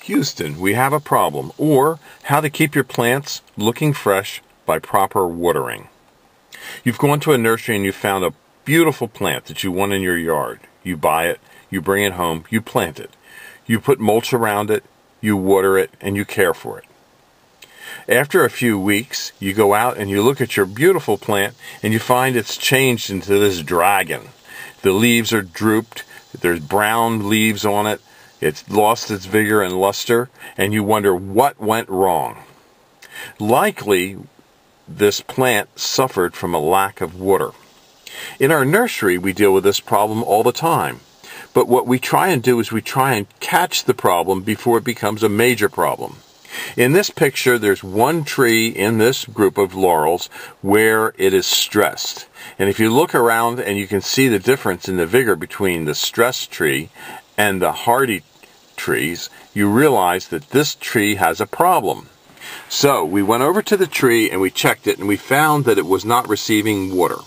Houston, we have a problem, or how to keep your plants looking fresh by proper watering. You've gone to a nursery and you found a beautiful plant that you want in your yard. You buy it, you bring it home, you plant it. You put mulch around it, you water it, and you care for it. After a few weeks, you go out and you look at your beautiful plant and you find it's changed into this dragon. The leaves are drooped, there's brown leaves on it, it's lost its vigor and luster, and you wonder what went wrong. Likely, this plant suffered from a lack of water. In our nursery, we deal with this problem all the time. But what we try and do is we try and catch the problem before it becomes a major problem. In this picture, there's one tree in this group of laurels where it is stressed. And if you look around and you can see the difference in the vigor between the stressed tree and the hardy trees, you realize that this tree has a problem. So we went over to the tree and we checked it and we found that it was not receiving water.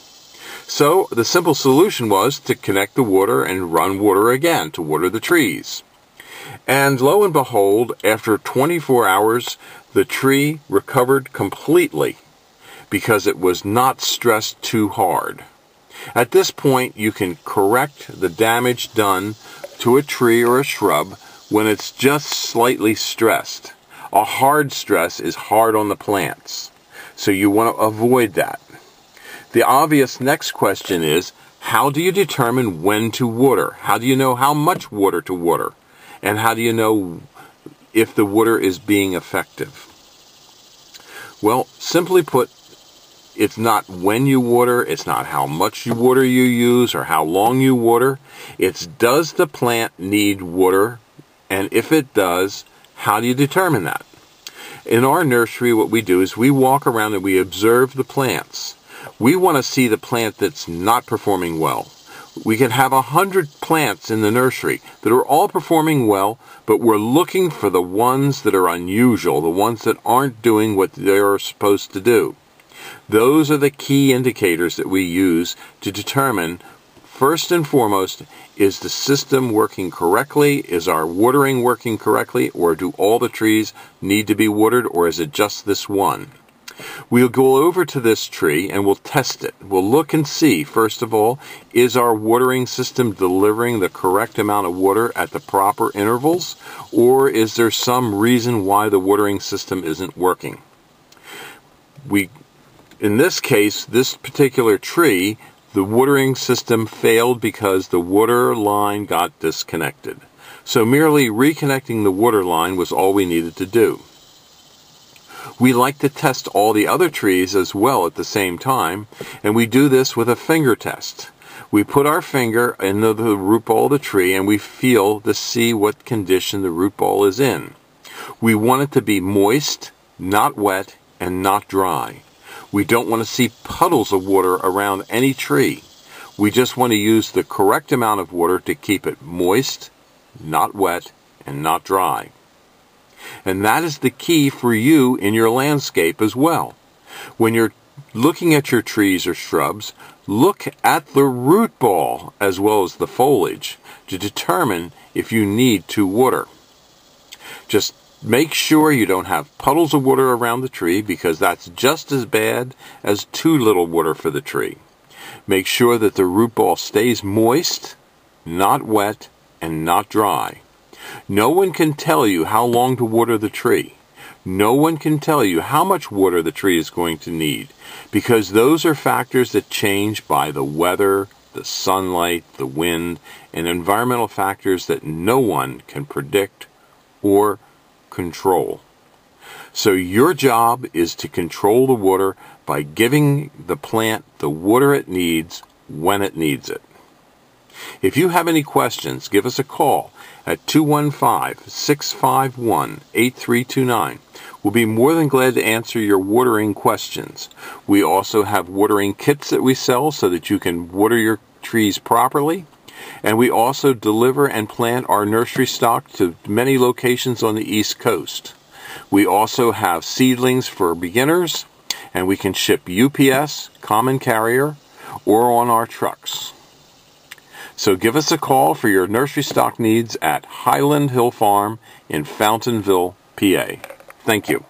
So the simple solution was to connect the water and run water again to water the trees. And lo and behold, after 24 hours, the tree recovered completely because it was not stressed too hard. At this point, you can correct the damage done to a tree or a shrub when it's just slightly stressed. A hard stress is hard on the plants, so you want to avoid that. The obvious next question is, how do you determine when to water? How do you know how much water to water? And how do you know if the water is being effective? Well, simply put, it's not when you water, it's not how much water you use or how long you water. It's does the plant need water? And if it does, how do you determine that? In our nursery, what we do is we walk around and we observe the plants. We want to see the plant that's not performing well. We can have 100 plants in the nursery that are all performing well, but we're looking for the ones that are unusual, the ones that aren't doing what they're supposed to do. Those are the key indicators that we use to determine, first and foremost, is the system working correctly? Is our watering working correctly? Or do all the trees need to be watered? Or is it just this one? We'll go over to this tree and we'll test it. We'll look and see, first of all, is our watering system delivering the correct amount of water at the proper intervals? Or is there some reason why the watering system isn't working? In this case, this particular tree, the watering system failed because the water line got disconnected. So merely reconnecting the water line was all we needed to do. We like to test all the other trees as well at the same time, and we do this with a finger test. We put our finger into the root ball of the tree and we feel to see what condition the root ball is in. We want it to be moist, not wet, and not dry. We don't want to see puddles of water around any tree. We just want to use the correct amount of water to keep it moist, not wet, and not dry. And that is the key for you in your landscape as well. When you're looking at your trees or shrubs, look at the root ball as well as the foliage to determine if you need to water. Just make sure you don't have puddles of water around the tree because that's just as bad as too little water for the tree. Make sure that the root ball stays moist, not wet, and not dry. No one can tell you how long to water the tree. No one can tell you how much water the tree is going to need because those are factors that change by the weather, the sunlight, the wind, and environmental factors that no one can predict or control. So your job is to control the water by giving the plant the water it needs when it needs it. If you have any questions, give us a call at 215-651-8329. We'll be more than glad to answer your watering questions. We also have watering kits that we sell so that you can water your trees properly. And we also deliver and plant our nursery stock to many locations on the East Coast. We also have seedlings for beginners, and we can ship UPS, common carrier, or on our trucks. So give us a call for your nursery stock needs at Highland Hill Farm in Fountainville, PA. Thank you.